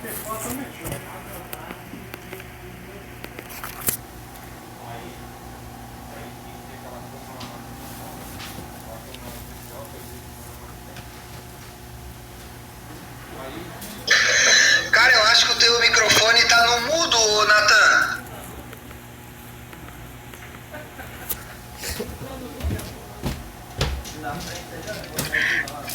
Cara, eu acho que o teu microfone tá no mudo, Nathan.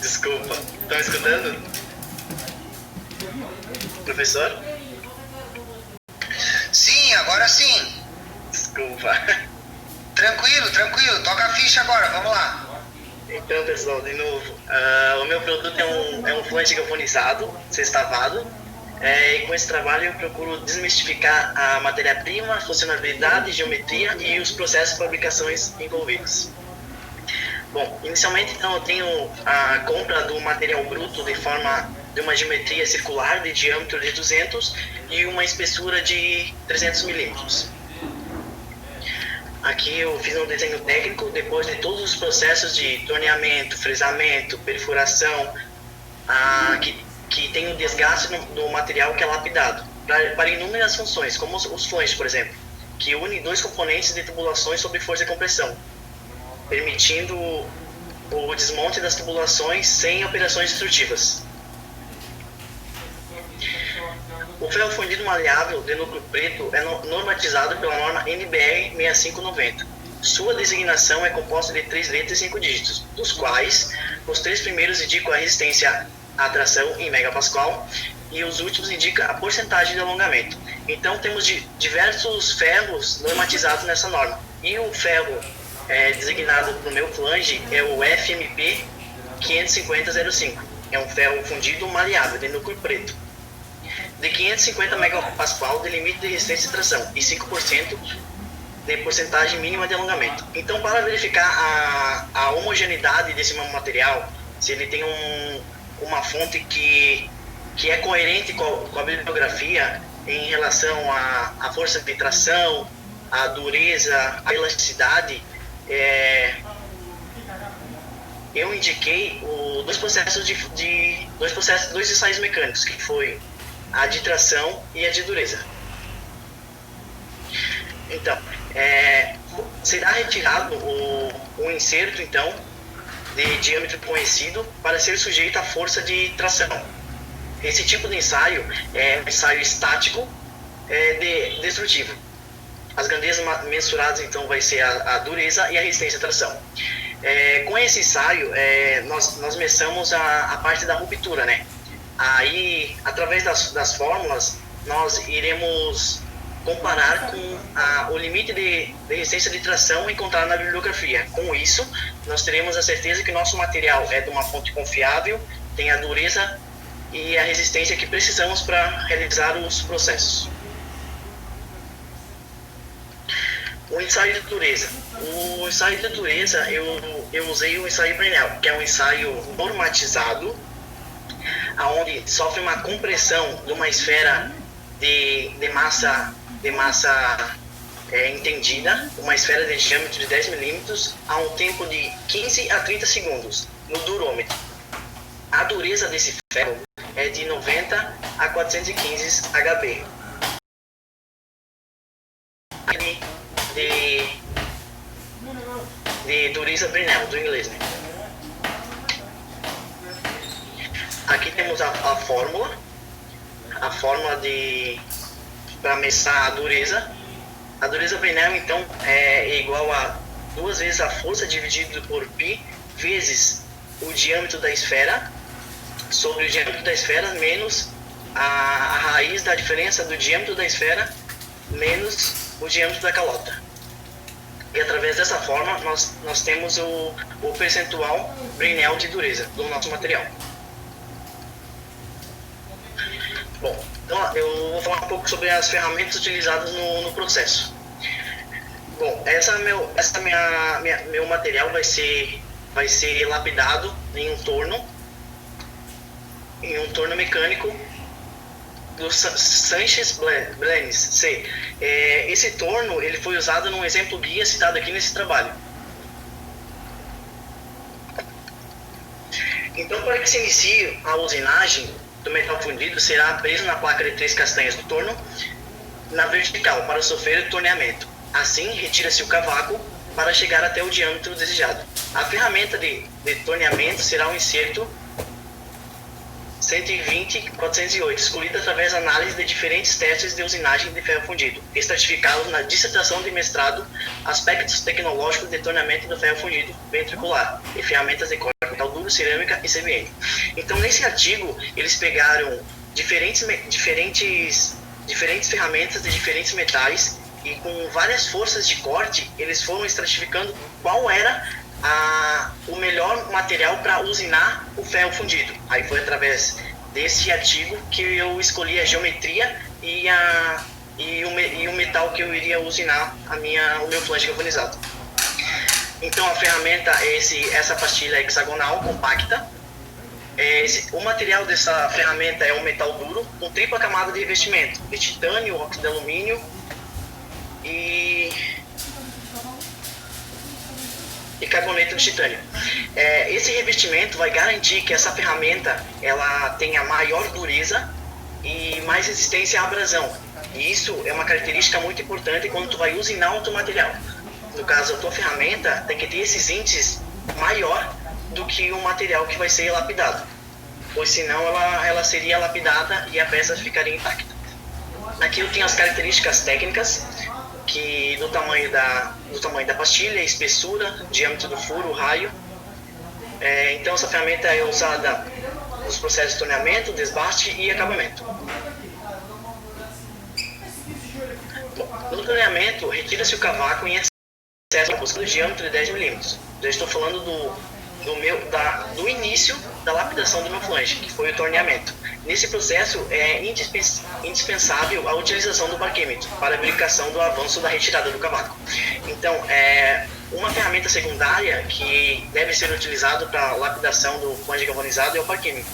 Desculpa. Estão escutando? Professor? Sim, agora sim. Desculpa. Tranquilo, tranquilo. Toca a ficha agora, vamos lá. Então, pessoal, de novo, o meu produto é um flange galvanizado, sextavado, e com esse trabalho eu procuro desmistificar a matéria-prima, funcionalidade, geometria e os processos de fabricações envolvidos. Bom, inicialmente então eu tenho a compra do material bruto de uma geometria circular de diâmetro de 200 e uma espessura de 300 milímetros. Aqui eu fiz um desenho técnico depois de todos os processos de torneamento, fresamento, perfuração, que tem o desgaste do material que é lapidado, para inúmeras funções, como os flanges, por exemplo, que unem dois componentes de tubulações sob força de compressão, permitindo o desmonte das tubulações sem operações destrutivas. O ferro fundido maleável de núcleo preto é normatizado pela norma NBR 6590. Sua designação é composta de 3 letras e 5 dígitos, dos quais os 3 primeiros indicam a resistência à tração em megapascal e os últimos indicam a porcentagem de alongamento. Então temos diversos ferros normatizados nessa norma. E o ferro designado no meu flange é o FMP 55005. É um ferro fundido maleável de núcleo preto, de 550 megapascal de limite de resistência de tração e 5% de porcentagem mínima de alongamento. Então, para verificar a homogeneidade desse mesmo material, se ele tem uma fonte que é coerente com a bibliografia em relação à força de tração, à dureza, à elasticidade, eu indiquei dois ensaios mecânicos, que foi a de tração e a de dureza. Então, será retirado o inserto, então, de diâmetro conhecido para ser sujeito à força de tração. Esse tipo de ensaio é um ensaio estático destrutivo. As grandezas mensuradas, então, vai ser a dureza e a resistência à tração. Com esse ensaio, nós meçamos a parte da ruptura, né? Aí, através das fórmulas, nós iremos comparar com o limite de resistência de tração encontrado na bibliografia. Com isso, nós teremos a certeza que nosso material é de uma fonte confiável, tem a dureza e a resistência que precisamos para realizar os processos. O ensaio de dureza. O ensaio de dureza, eu usei o ensaio Brinell, que é um ensaio normatizado, onde sofre uma compressão de uma esfera de massa entendida, uma esfera de diâmetro de 10 milímetros, a um tempo de 15 a 30 segundos, no durômetro. A dureza desse ferro é de 90 a 415 HB. De dureza Brinell, do inglês, né? Aqui temos a fórmula para meçar a dureza. A dureza Brinell, então, é igual a 2 vezes a força dividido por π vezes o diâmetro da esfera sobre o diâmetro da esfera menos a raiz da diferença do diâmetro da esfera menos o diâmetro da calota. E através dessa forma nós temos o percentual Brinell de dureza do nosso material. Bom, então eu vou falar um pouco sobre as ferramentas utilizadas no processo. Bom, meu material vai ser lapidado em um torno mecânico do Sanchez Blanes C. Esse torno ele foi usado num exemplo guia citado aqui nesse trabalho. Então, para que se inicie a usinagem, do metal fundido será preso na placa de 3 castanhas do torno na vertical para sofrer o torneamento. Assim, retira-se o cavaco para chegar até o diâmetro desejado. A ferramenta de torneamento será um inserto 120-408, escolhido através da análise de diferentes testes de usinagem de ferro fundido, estratificados na dissertação de mestrado, aspectos tecnológicos de torneamento do ferro fundido ventricular e ferramentas de corte metal duro, cerâmica e CBN. Então, nesse artigo, eles pegaram diferentes ferramentas de diferentes metais e com várias forças de corte, eles foram estratificando qual era o melhor material para usinar o ferro fundido. Aí foi através desse artigo que eu escolhi a geometria e o metal que eu iria usinar o meu flange galvanizado. Então a ferramenta é essa pastilha hexagonal compacta. O material dessa ferramenta é um metal duro com tripla camada de revestimento de titânio, óxido de alumínio e carboneto de titânio. Esse revestimento vai garantir que essa ferramenta ela tenha maior dureza e mais resistência à abrasão. E isso é uma característica muito importante quando tu vai usinar o teu material. No caso, a tua ferramenta tem que ter esses índices maior do que o material que vai ser lapidado, pois senão ela seria lapidada e a peça ficaria intacta. Aqui eu tenho as características técnicas do tamanho da pastilha, espessura, diâmetro do furo, raio. Então essa ferramenta é usada nos processos de torneamento, desbaste e acabamento. No torneamento, retira-se o cavaco em excesso do diâmetro de 10 mm. Já estou falando do início da lapidação do meu flange, que foi o torneamento. Nesse processo é indispensável a utilização do parquímetro para a verificação do avanço da retirada do cavaco. Então, uma ferramenta secundária que deve ser utilizada para a lapidação do flange galvanizado é o parquímetro,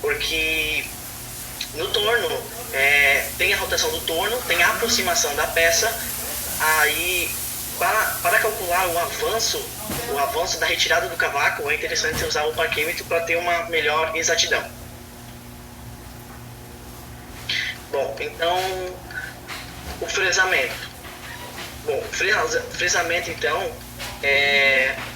porque no torno tem a rotação do torno, tem a aproximação da peça, aí para calcular o avanço da retirada do cavaco é interessante usar o parquímetro para ter uma melhor exatidão. Bom, então o fresamento. Bom, o fresamento então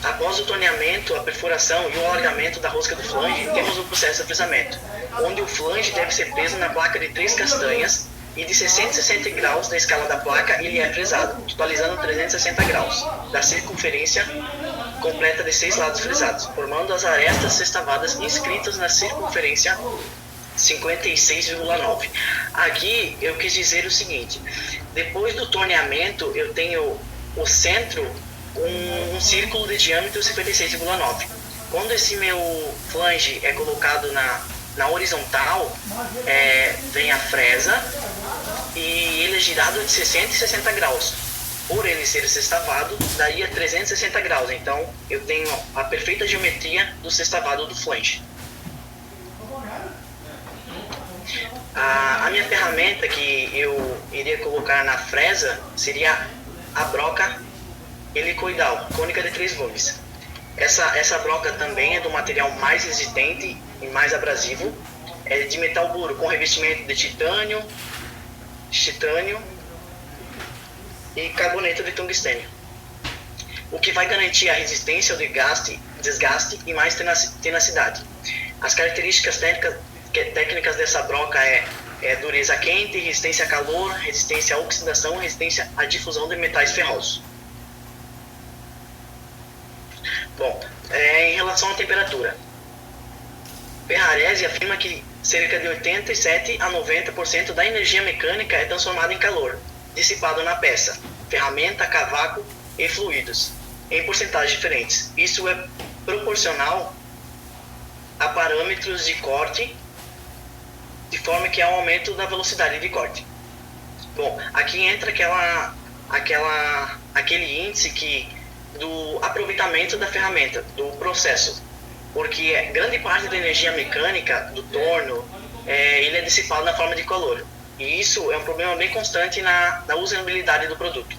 após o torneamento, a perfuração e o alargamento da rosca do flange, temos o processo de fresamento, onde o flange deve ser preso na placa de 3 castanhas e de 660 graus da escala da placa ele é fresado, totalizando 360 graus da circunferência completa de 6 lados fresados, formando as arestas sextavadas inscritas na circunferência 56,9. Aqui eu quis dizer o seguinte: depois do torneamento eu tenho o centro com um círculo de diâmetro 56,9. Quando esse meu flange é colocado na horizontal, vem a fresa e ele é girado de 60 e 60 graus. Por ele ser sextavado, daí a 360 graus. Então eu tenho a perfeita geometria do sextavado do flange. A minha ferramenta que eu iria colocar na fresa seria a broca helicoidal, cônica de 3 gumes. Essa broca também é do material mais resistente e mais abrasivo, é de metal duro, com revestimento de titânio e carboneto de tungstênio, o que vai garantir a resistência ao desgaste e mais tenacidade. As características técnicas dessa broca é dureza quente, resistência a calor, resistência à oxidação, resistência à difusão de metais ferrosos. Bom, em relação à temperatura, Ferrarese afirma que cerca de 87 a 90% da energia mecânica é transformada em calor, dissipado na peça, ferramenta, cavaco e fluidos, em porcentagens diferentes. Isso é proporcional a parâmetros de corte, de forma que há um aumento da velocidade de corte. Bom, aqui entra aquele índice do aproveitamento da ferramenta, do processo, porque grande parte da energia mecânica do torno ele é dissipado na forma de calor, e isso é um problema bem constante na usabilidade do produto.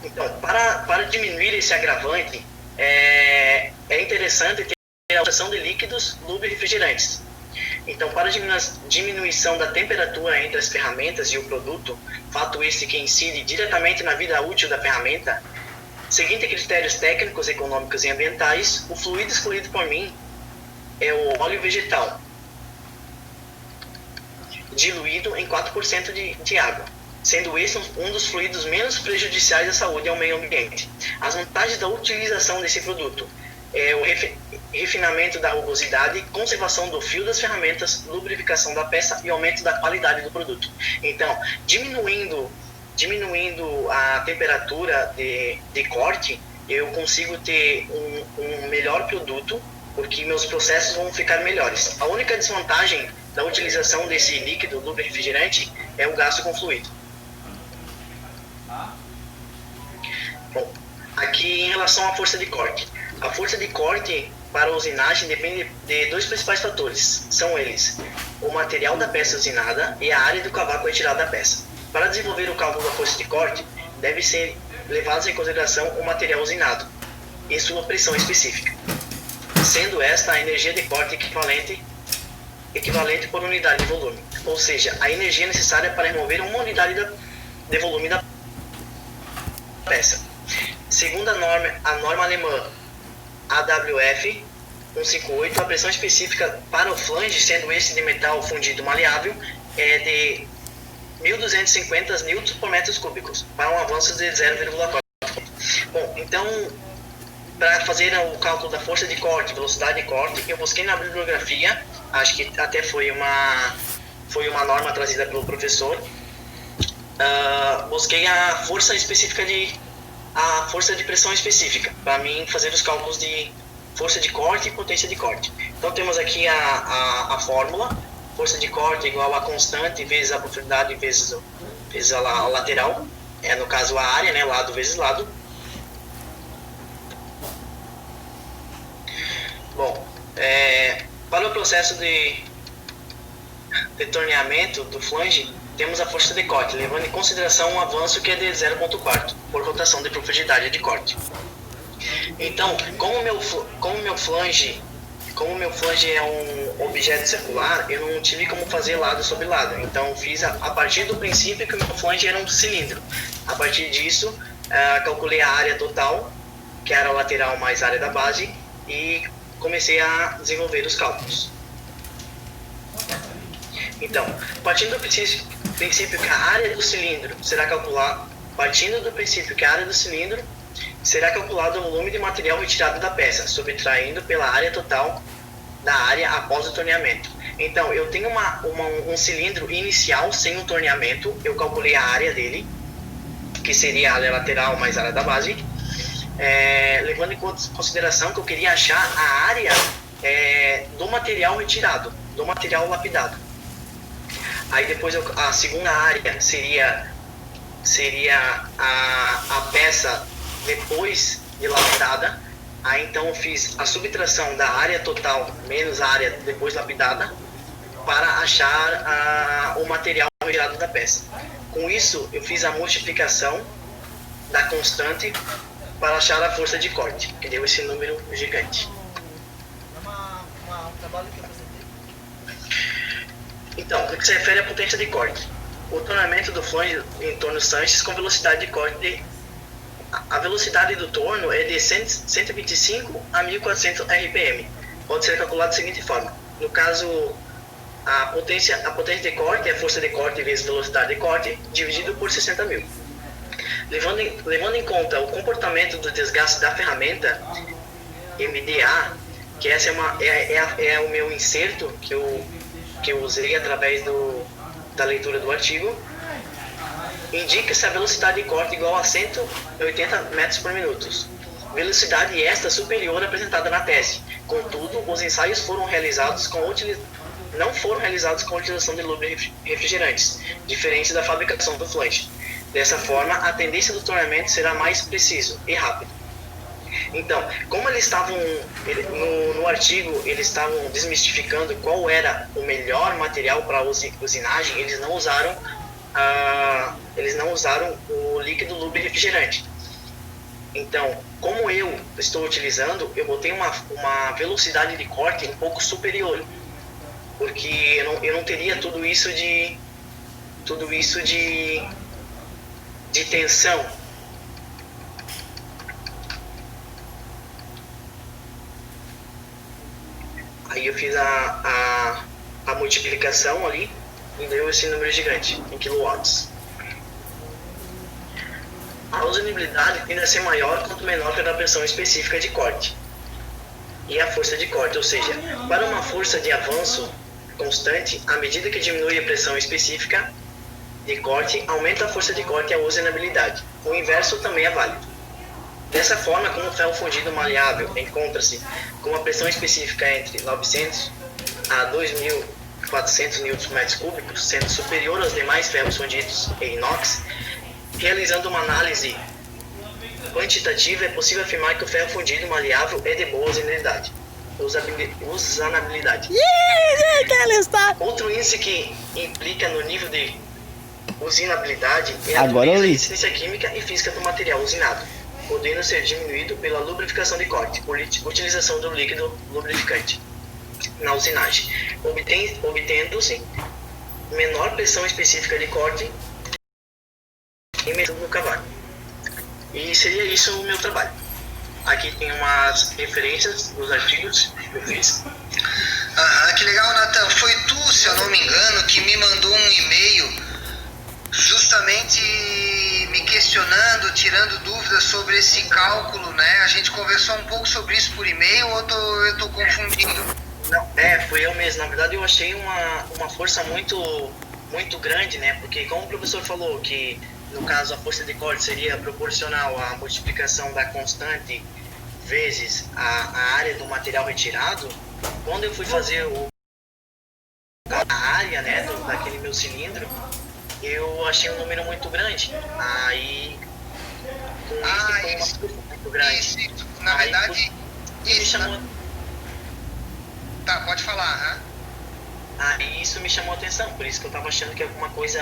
Então, para diminuir esse agravante, é interessante ter a utilização de líquidos lubrificantes. Então, para diminuição da temperatura entre as ferramentas e o produto, fato esse que incide diretamente na vida útil da ferramenta, seguindo critérios técnicos, econômicos e ambientais, o fluido escolhido por mim é o óleo vegetal, diluído em 4% de água, sendo esse um dos fluidos menos prejudiciais à saúde e ao meio ambiente. As vantagens da utilização desse produto é o refinamento da rugosidade, conservação do fio das ferramentas, lubrificação da peça e aumento da qualidade do produto. Então, diminuindo a temperatura de corte, eu consigo ter um melhor produto, porque meus processos vão ficar melhores. A única desvantagem da utilização desse líquido lubrificante é o gasto com fluido. Bom, aqui em relação à força de corte. A força de corte para a usinagem depende de dois principais fatores. São eles: o material da peça usinada e a área do cavaco retirada da peça. Para desenvolver o cálculo da força de corte, deve ser levados em consideração o material usinado e sua pressão específica, sendo esta a energia de corte equivalente por unidade de volume, ou seja, a energia necessária para remover uma unidade de volume da peça. Segundo a norma alemã AWF 158, a pressão específica para o flange, sendo esse de metal fundido maleável, é de 1.250 Nm por metros cúbicos, para um avanço de 0,4. Bom, então, para fazer o cálculo da força de corte, velocidade de corte, eu busquei na bibliografia, acho que até foi uma norma trazida pelo professor, busquei a força de pressão específica, para mim fazer os cálculos de força de corte e potência de corte. Então temos aqui a fórmula: força de corte igual a constante vezes a profundidade vezes a lateral, no caso a área, né, lado vezes lado. Bom, para o processo de torneamento do flange, temos a força de corte, levando em consideração um avanço que é de 0,4 por rotação de profundidade de corte. Então, como meu flange é um objeto circular, eu não tive como fazer lado sobre lado. Então, fiz a partir do princípio que o meu flange era um cilindro. A partir disso, calculei a área total, que era a lateral mais a área da base, e comecei a desenvolver os cálculos. Então, partindo do princípio que a área do cilindro será calculado o volume de material retirado da peça, subtraindo pela área total da área após o torneamento. Então, eu tenho um cilindro inicial sem o torneamento, eu calculei a área dele, que seria a área lateral mais a área da base, levando em consideração que eu queria achar a área do material retirado, do material lapidado. Aí depois a segunda área seria a peça depois de lapidada. Aí então eu fiz a subtração da área total menos a área depois lapidada para achar o material retirado da peça. Com isso eu fiz a multiplicação da constante para achar a força de corte, que deu esse número gigante. Um trabalho que eu apresentei. Então, no que se refere à potência de corte, o torneamento do flange em torno Sanches com velocidade de corte a velocidade do torno é de 125 a 1400 RPM. Pode ser calculado da seguinte forma: no caso, a potência de corte é a força de corte vezes velocidade de corte dividido por 60.000. Levando em conta o comportamento do desgaste da ferramenta MDA, que essa é o meu inserto que eu usei através da leitura do artigo, indica-se a velocidade de corte igual a 180 metros por minuto. Velocidade esta superior apresentada na tese. Contudo, os ensaios não foram realizados com a utilização de lubrificantes, diferente da fabricação do flange. Dessa forma, a tendência do torneamento será mais preciso e rápido. Então, como eles estavam no artigo, eles estavam desmistificando qual era o melhor material para usinagem, eles não usaram o líquido lubrificante. Então, como eu estou utilizando, eu botei uma velocidade de corte um pouco superior, porque eu não teria tudo isso de tensão. Aí eu fiz a multiplicação ali e deu esse número gigante em kilowatts. A usabilidade tende a ser maior quanto menor pela pressão específica de corte e a força de corte, ou seja, para uma força de avanço constante, à medida que diminui a pressão específica de corte, aumenta a força de corte e a usabilidade. O inverso também é válido. Dessa forma, como o ferro fundido maleável encontra-se com uma pressão específica entre 900 a 2.400 Nm3, sendo superior aos demais ferros fundidos em inox, realizando uma análise quantitativa, é possível afirmar que o ferro fundido maleável é de boa usabilidade. Outro índice que implica no nível de usinabilidade é a resistência química e física do material usinado, podendo ser diminuído pela lubrificação de corte, por utilização do líquido lubrificante na usinagem, obtendo-se menor pressão específica de corte e método no cavalo. E seria isso o meu trabalho. Aqui tem umas referências dos artigos que eu fiz. Que legal, Nathan. Foi tu, se eu não me engano, que me mandou um e-mail justamente me questionando, tirando dúvidas sobre esse cálculo, né? A gente conversou um pouco sobre isso por e-mail ou eu tô confundindo? Não, foi eu mesmo. Na verdade, eu achei uma força muito grande, né? Porque como o professor falou que no caso a força de corte seria proporcional à multiplicação da constante vezes a área do material retirado, quando eu fui fazer a área, né, daquele meu cilindro, eu achei um número muito grande. Aí com isso foi uma força muito grande. Isso. Na verdade, isso me chamou... Tá, pode falar. Aí isso me chamou a atenção, por isso que eu estava achando que alguma coisa...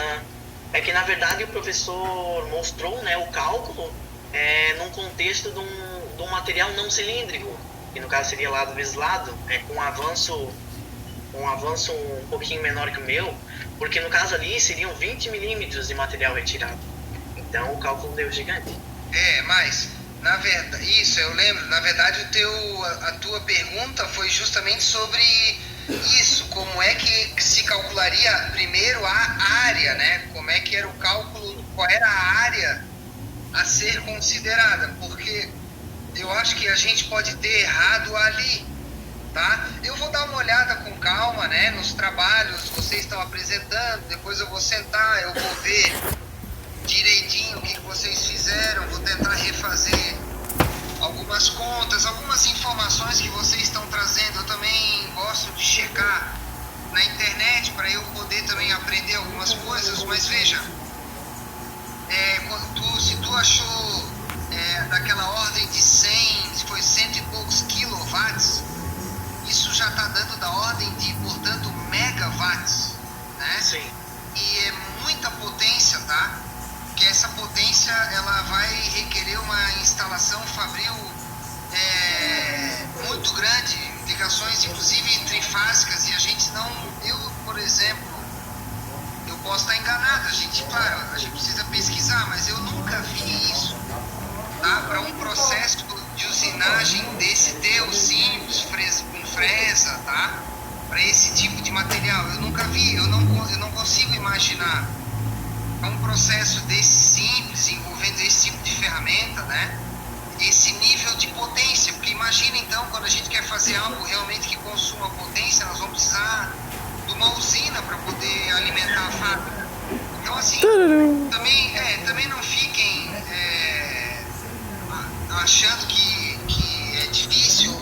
É que, na verdade, o professor mostrou, né, o cálculo num contexto de um material não cilíndrico, que no caso seria lado vezes lado, com um avanço um pouquinho menor que o meu, porque no caso ali seriam 20 milímetros de material retirado. Então o cálculo deu gigante. Mas, na verdade, isso eu lembro, na verdade a tua pergunta foi justamente sobre isso, como é que se calcularia primeiro a área, né? Como é que era o cálculo, qual era a área a ser considerada, porque eu acho que a gente pode ter errado ali, tá? Eu vou dar uma olhada com calma, né, nos trabalhos que vocês estão apresentando, depois eu vou sentar, eu vou ver direitinho o que vocês fizeram, vou tentar refazer algumas contas, algumas informações que vocês estão trazendo. Eu também gosto de checar na internet para eu poder também aprender algumas coisas, mas veja, se tu achou daquela ordem de 100, foi 100 e poucos quilowatts, isso já está dando da ordem de, portanto, megawatts, né? Sim. E é muita potência, tá? Porque essa potência ela vai requerer uma instalação fabril muito grande, ligações inclusive trifásicas, e a gente não, eu, por exemplo, eu posso estar enganado, claro, a gente precisa pesquisar, mas eu nunca vi isso, tá? Para um processo de usinagem desse teu simples, com fresa, tá? Para esse tipo de material, eu nunca vi, eu não consigo imaginar um processo desse simples, envolvendo esse tipo de ferramenta, né? Esse nível de potência, porque imagina então, quando a gente quer fazer algo realmente que consuma potência, nós vamos precisar de uma usina para poder alimentar a fábrica. Então assim, também não fiquem achando que é difícil,